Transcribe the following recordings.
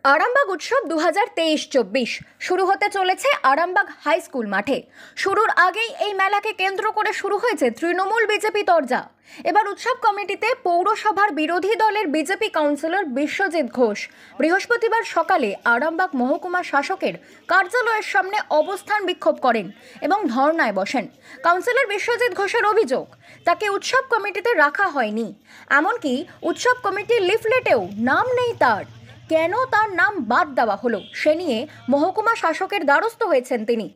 আরামবাগ উৎসব 2023-24 শুরু হতে চলেছে আরামবাগ হাই স্কুল মাঠে। শুরুর আগেই এই মেলাকে কেন্দ্র করে শুরু হয়েছে তৃণমূল বিজেপি তরজা। এবার উৎসব কমিটিতে পৌরসভার বিরোধী দলের বিজেপি কাউন্সিলর বিশ্বজিৎ ঘোষ বৃহস্পতিবার সকালে আরামবাগ মহকুমা শাসকের কার্যালয়ের সামনে অবস্থান বিক্ষোভ করেন এবং ধর্নায় বসেন। কাউন্সিলর বিশ্বজিৎ ঘোষের অভিযোগ, তাকে উৎসব কমিটিতে রাখা হয়নি, এমনকি উৎসব কমিটির লিফলেটেও নাম নেই তার। কেন তার নাম বাদ দেওয়া হলো সে নিয়ে মহকুমা শাসকের দ্বারস্থ হয়েছেন তিনি।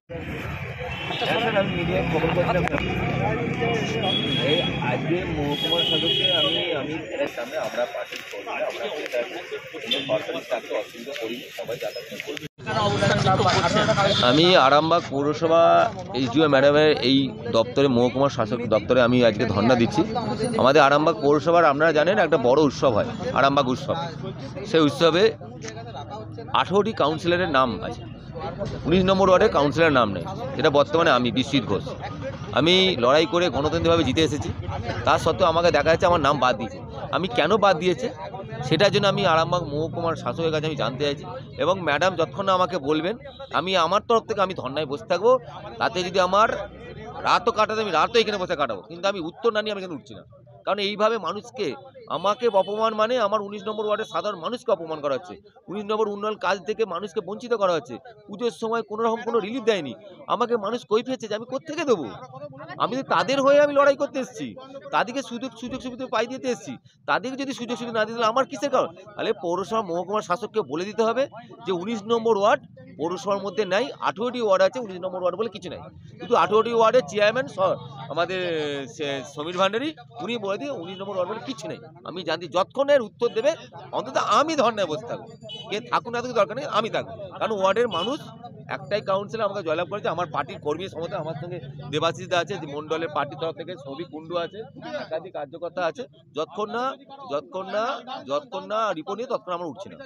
আজকে মহকুমা শাসককে আমি সামনে আমরা পার্টির অসুবিধা করি সবাই আমি আরামবাগ পৌরসভা এইচডিও ম্যাডামের এই দপ্তরে মহকুমা শাসক দপ্তরে আমি আজকে ধর্ণা দিচ্ছি। আমাদের আরামবাগ পৌরসভার আপনারা জানেন একটা বড় উৎসব হয় আরামবাগ উৎসব। সেই উৎসবে 18টি কাউন্সিলরের নাম আছে, 19 নম্বর ওয়ার্ডে কাউন্সিলরের নাম নেই। এটা বর্তমানে আমি বিশ্বজিৎ ঘোষ, আমি লড়াই করে গণতান্ত্রিকভাবে জিতে এসেছি। তার সত্ত্বেও আমাকে দেখা যাচ্ছে আমার নাম বাদ দিয়েছে। আমি কেন বাদ দিয়েছে সেটার জন্য আমি আরামবাগ মহকুমার শাসকের কাছে আমি জানতে চাইছি, এবং ম্যাডাম যতক্ষণ না আমাকে বলবেন আমি আমার তরফ থেকে আমি ধর্নায় বসে থাকবো। তাতে যদি আমার রাতও কাটাতে আমি রাতও এখানে বসে কাটাবো, কিন্তু আমি উত্তর না নিয়ে আমি এখানে উঠছি না। কারণ এইভাবে মানুষকে আমাকে অপমান মানে আমার 19 নম্বর ওয়ার্ডের সাধারণ মানুষকে অপমান করা হচ্ছে। 19 নম্বর উন্নয়ন কাজ থেকে মানুষকে বঞ্চিত করা হচ্ছে। পুজোর সময় কোনো রকম কোনো রিলিফ দেয়নি। আমাকে মানুষ কই ফেলছে যে আমি কোত্থেকে দেবো? আমি তো তাদের হয়ে আমি লড়াই করতে এসেছি, তাদেরকে সুযোগ সুবিধা পাই দিতে এসেছি। তাদেরকে যদি সুযোগ সুবিধা না দিতে আমার কিসের কারণ? তাহলে পৌরসভা মহকুমার শাসককে বলে দিতে হবে যে 19 নম্বর ওয়ার্ড পৌরসভার মধ্যে নাই, 18টি ওয়ার্ড আছে, 19 নম্বর ওয়ার্ড বলে কিছু নাই। কিন্তু 18টি ওয়ার্ডের চেয়ারম্যান আমাদের সমীর ভান্ডারী উনি বলে দিয়ে 19 নম্বর ওয়ার্ড বলে কিছু নেই। আমি জানি যতক্ষণের উত্তর দেবে অন্তত আমি ধর্নায় বসে থাকবো। কে থাকুন না থাকুন দরকার নেই, আমি থাকবো। কারণ ওয়ার্ডের মানুষ একটাই কাউন্সিলর আমাকে জয়লাভ করেছে। আমার পার্টির কর্মী সমস্ত আমার সঙ্গে দেবাশিস দা আছে, যে মন্ডলের পার্টির তরফ থেকে ছবি কুণ্ডু আছে, একাধিক কার্যকর্তা আছে। যতক্ষণ না রিপোর্ট নিয়ে ততক্ষণ আমরা উঠছি না।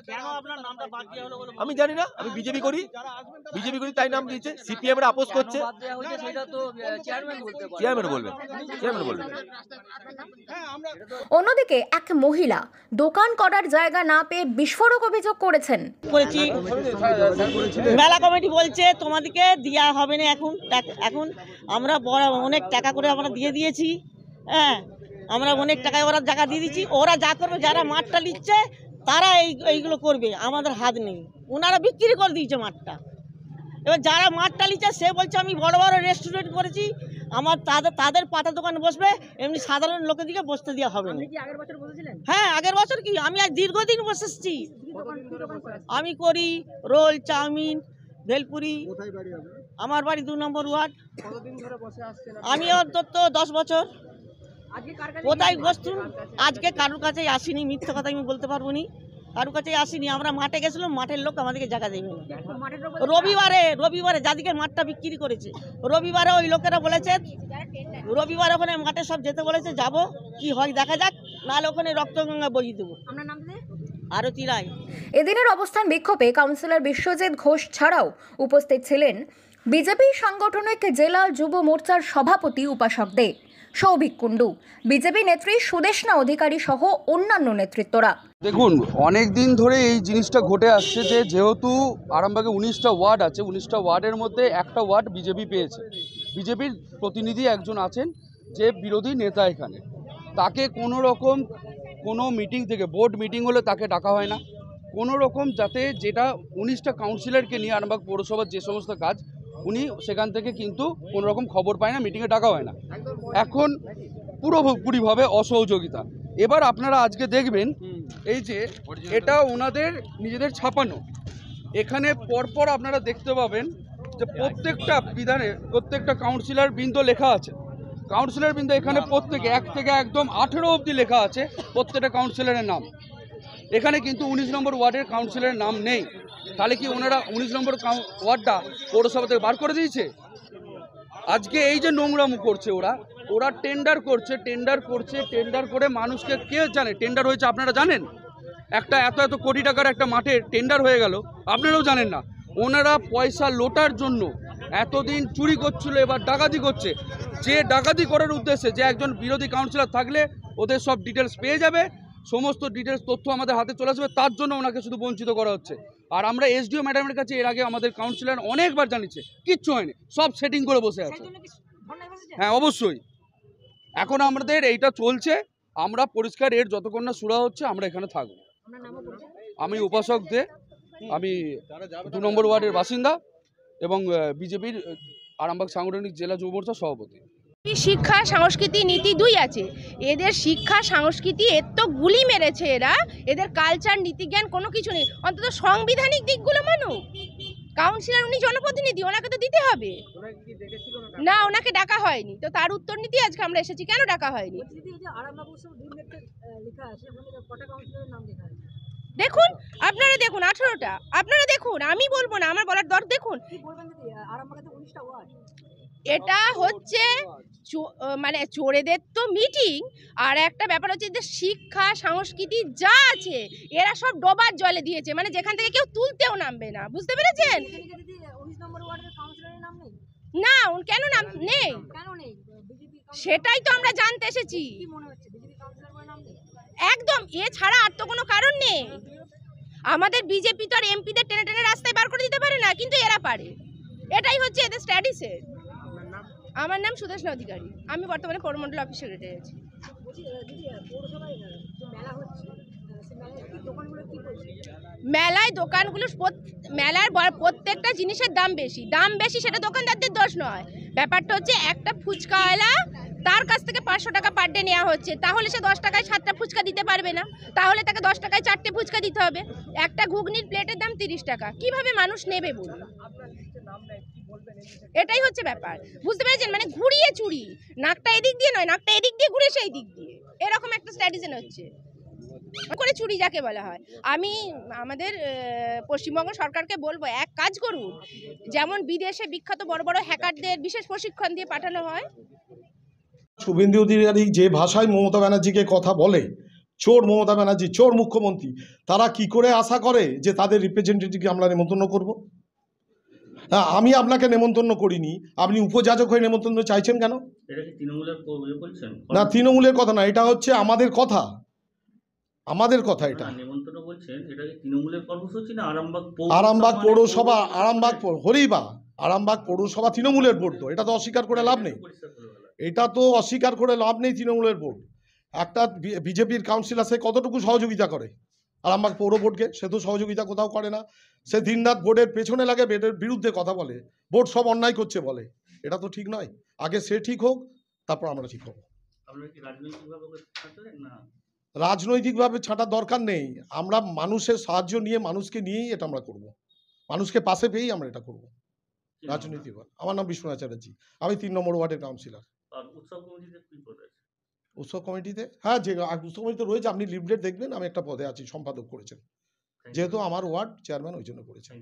আমি জানি না, আমি বিজেপি করি তাই নাম দিয়েছে। সিপিএম এর আপোষ করছে, চেয়ারম্যান বলবেন। অন্যদিকে এক মহিলা দোকান করার জায়গা না পেয়ে বিস্ফোরক অভিযোগ করেছেন। মেলা কমিটি বলছে তোমাদেরকে দেওয়া হবে না, এখন আমরা অনেক টাকা করে আমরা দিয়ে দিয়েছি। হ্যাঁ, আমরা অনেক টাকায় ওরা জায়গা দিয়ে দিচ্ছি। ওরা যা করবে, যারা মাঠটা নিচ্ছে তারা এইগুলো করবে, আমাদের হাত নেই। ওনারা বিক্রি করে দিয়েছে মাঠটা। এবার যারা মাঠটা নিচ্ছে সে বলছে আমি বড় বড় রেস্টুরেন্ট করেছি, আমার তাদের পাতা দোকানে বসবে, এমনি সাধারণ লোকের দিকে বসতে দেওয়া হবে না। হ্যাঁ, আগের বছর কি আমি আজ দীর্ঘদিন বসে এসেছি। আমি করি রোল, চাউমিন, ভেলপুরি। আমার বাড়ি 2 নম্বর ওয়ার্ড। আমি অন্তত 10 বছর। কোথায় বসতুন? আজকে কারোর কাছেই আসিনি, মিথ্যে কথা আমি বলতে পারবো না। কারোর কাছেই আসিনি। আমরা মাঠে গেছিলাম, মাঠের লোক আমাদেরকে জায়গা দেবে না। রবিবারে যাদিকে মাঠটা বিক্রি করেছে, রবিবারে ওই লোকেরা বলেছে রবিবারে ওখানে মাঠে সব যেতে বলেছে, যাব কি হয় দেখা যাক, নাহলে ওখানে রক্তগঙ্গা বইয়ে দেবো। আরতি রায়। এদিনের অবস্থান বিক্ষোভে কাউন্সিলর বিশ্বজিৎ ঘোষ ছাড়াও উপস্থিত ছিলেন বিজেপি সাংগঠনিক জেলা যুব মোর্চার সভাপতি উপাসক দে, সৌভিক কুণ্ডু, বিজেপি নেত্রী সুদেষ্ণা অধিকারী সহ অন্যান্য নেতৃত্বরা। দেখুন, অনেক দিন ধরে এই জিনিসটা ঘটে আসছে যে যেহেতু আরামবাগে 19টা ওয়ার্ড আছে, 19টা ওয়ার্ডের মধ্যে একটা ওয়ার্ড বিজেপি পেয়েছে। বিজেপির প্রতিনিধি একজন আছেন যে বিরোধী নেতা, এখানে তাকে কোনো মিটিং থেকে, বোর্ড মিটিং হলে তাকে ডাকা হয় না। কোনো রকম যাতে যেটা 19টা কাউন্সিলরকে নিয়ে আরামবাগ পৌরসভার যে সমস্ত কাজ, উনি সেখান থেকে কিন্তু কোনো রকম খবর পায় না, মিটিংয়ে ডাকা হয় না। এখন পুরোপুরিভাবে অসহযোগিতা। এবার আপনারা আজকে দেখবেন এই যে এটা ওনাদের নিজেদের ছাপানো, এখানে পরপর আপনারা দেখতে পাবেন যে প্রত্যেকটা বিধানে প্রত্যেকটা কাউন্সিলর বৃন্দ লেখা আছে। কাউন্সিলর বৃন্দ এখানে প্রত্যেকে 1 থেকে একদম 18 অবধি লেখা আছে প্রত্যেকটা কাউন্সিলরের নাম। এখানে কিন্তু 19 নম্বর ওয়ার্ডের কাউন্সিলরের নাম নেই। তাহলে কি ওনারা 19 নম্বর ওয়ার্ডটা পৌরসভা থেকে বার করে দিয়েছে? আজকে এই যে নোংরামো করছে ওরা টেন্ডার করে মানুষকে, কে জানে টেন্ডার হয়েছে? আপনারা জানেন? একটা এত কোটি টাকার একটা মাঠে টেন্ডার হয়ে গেল, আপনারাও জানেন না। ওনারা পয়সা লোটার জন্য এতদিন চুরি করছিল, এবার ডাকাতি করছে। যে ডাকাতি করার উদ্দেশ্যে যে একজন বিরোধী কাউন্সিলর থাকলে ওদের সব ডিটেলস পেয়ে যাবে, সমস্ত ডিটেলস তথ্য আমাদের হাতে চলে আসবে, তার জন্য ওনাকে শুধু বঞ্চিত করা হচ্ছে। আর আমরা এসডিও ম্যাডামের কাছে এর আগে আমাদের কাউন্সিলর অনেকবার জানিয়েছে, কিচ্ছু হয়নি, সব সেটিং করে বসে আছে। হ্যাঁ অবশ্যই, এখন আমাদের এইটা চলছে, আমরা পরিষ্কার এর যতক্ষণ না সুরা হচ্ছে আমরা এখানে থাকবো। আমি উপাসক দে, আমি 2 নম্বর ওয়ার্ডের বাসিন্দা এবং বিজেপির আরামবাগ সাংগঠনিক জেলা যুব মোর্চার সভাপতি। শিক্ষা সংস্কৃতি নীতি দুই আছে। এদের শিক্ষা সংস্কৃতি এর তো গুলি মেরেছে এরা, এদের কালচার নীতিজ্ঞান কোনো কিছু নেই। অন্তত সাংবিধানিক দিকগুলো মানুক। কাউন্সিলর উনি জনপ্রতিনিধি, ওনাকে তো দিতে হবে। না, ওনাকে ডাকা হয়নি, তো তার উত্তর নিতে আজকে আমরা এসেছি। কেন ডাকা হয়নি দেখুন, আপনারা দেখুন 18টা, আপনারা দেখুন, আমি বলবো না, আমার বলার দর দেখুন। এটা হচ্ছে মানে চোরেদের তো মিটিং, আর একটা ব্যাপার হচ্ছে যে শিক্ষা সংস্কৃতি যা আছে এরা সব ডোবার জলে দিয়েছে, মানে যেখান থেকে কেউ তুলতেও নামবে না, বুঝতে পেরেছেন? না, কেন নাম নেই সেটাই তো আমরা জানতে এসেছি। একদম, এছাড়া আর তো কোনো কারণ নেই। আমাদের বিজেপি তো আর এমপিদের টেনে টেনে রাস্তায় বার করে দিতে পারে না, কিন্তু এরা পারে। এটাই হচ্ছে এদের স্ট্র্যাটেজি। আমার নাম সুদেশনা অধিকারী, আমি বর্তমানে পৌরমণ্ডল অফিস সেক্রেটারি আছি। মেলায় দোকানগুলো, মেলার প্রত্যেকটা জিনিসের দাম বেশি, সেটা দোকানদারদের দোষ নয়। ব্যাপারটা হচ্ছে একটা ফুচকাওয়ালা, তার কাছ থেকে 500 টাকা পার ডে নেওয়া হচ্ছে, তাহলে সে 10 টাকায় 7টা ফুচকা দিতে পারবে না, তাহলে তাকে 10 টাকায় 4টে ফুচকা দিতে হবে। একটা ঘুগনির প্লেটের দাম 30 টাকা, কিভাবে মানুষ নেবে বলুন? এটাই হচ্ছে ব্যাপার, বুঝতে পেরেছেন? মানে ঘুরিয়ে চুরি, নাকটা এদিক দিয়ে নয়, নাকটা এদিক দিয়ে ঘুরে সেই দিক দিয়ে, এরকম একটা স্ট্র্যাটেজি হচ্ছে করে চুরি যাকে বলা হয়। আমি আমাদের পশ্চিমবঙ্গ সরকারকে বলবো, এক কাজ করুন, যেমন বিদেশে বিখ্যাত বড় বড় হ্যাকারদের বিশেষ প্রশিক্ষণ দিয়ে পাঠানো হয়। শুভেন্দু অধিকারী যে ভাষায় মমতা ব্যানার্জিকে কথা বলে, চোর মমতা ব্যানার্জি, চোর মুখ্যমন্ত্রী, তারা কি করে আশা করে যে তাদের রিপ্রেজেন্টেটিভকে আমরা নেমন্তন্ন করব? হ্যাঁ, আমি আপনাকে নেমন্তন্ন করিনি, আপনি উপযাচক হয়ে নেমন্তন্ন চাইছেন কেন? এটা কি তৃণমূলের বলছেন? না, তৃণমূলের কথা না, এটা হচ্ছে আমাদের কথা, আমাদের কথা। এটা নেমন্তন্ন বলছেন, এটা কি তৃণমূলের কর্মসূচি না আরামবাগ পৌরসভা, আরামবাগ হলেই বা আরামবাগ পৌরসভা তৃণমূলের ভোট, তো এটা তো অস্বীকার করে লাভ নেই, এটা তো অস্বীকার করে লাভ নেই। তৃণমূলের ভোট, একটা বিজেপির কাউন্সিলর সে কতটুকু সহযোগিতা করে আরামবাগ পৌর বোর্ডকে? সে তো সহযোগিতা কোথাও করে না, সে দিনরাত বোর্ডের পেছনে লাগে, বোর্ডের বিরুদ্ধে কথা বলে, বোর্ড সব অন্যায় করছে বলে। এটা তো ঠিক নয়, আগে সে ঠিক হোক, তারপর আমরা ঠিক হব। রাজনৈতিকভাবে ছাঁটার দরকার নেই, আমরা মানুষের সাহায্য নিয়ে, মানুষকে নিয়েই এটা আমরা করব, মানুষকে পাশে পেয়েই আমরা এটা করব। রাজনীতি, আমার নাম বিশ্বনাথ চ্যাটার্জি, আমি 3 নম্বর ওয়ার্ডের কাউন্সিলর। উৎসব কমিটিতে, হ্যাঁ, যে উৎসব কমিটিতে রয়েছে, আপনি লিফলেট দেখবেন, আমি একটা পদে আছি, সম্পাদক করেছেন, যেহেতু আমার ওয়ার্ড চেয়ারম্যান ওই জন্য করেছেন।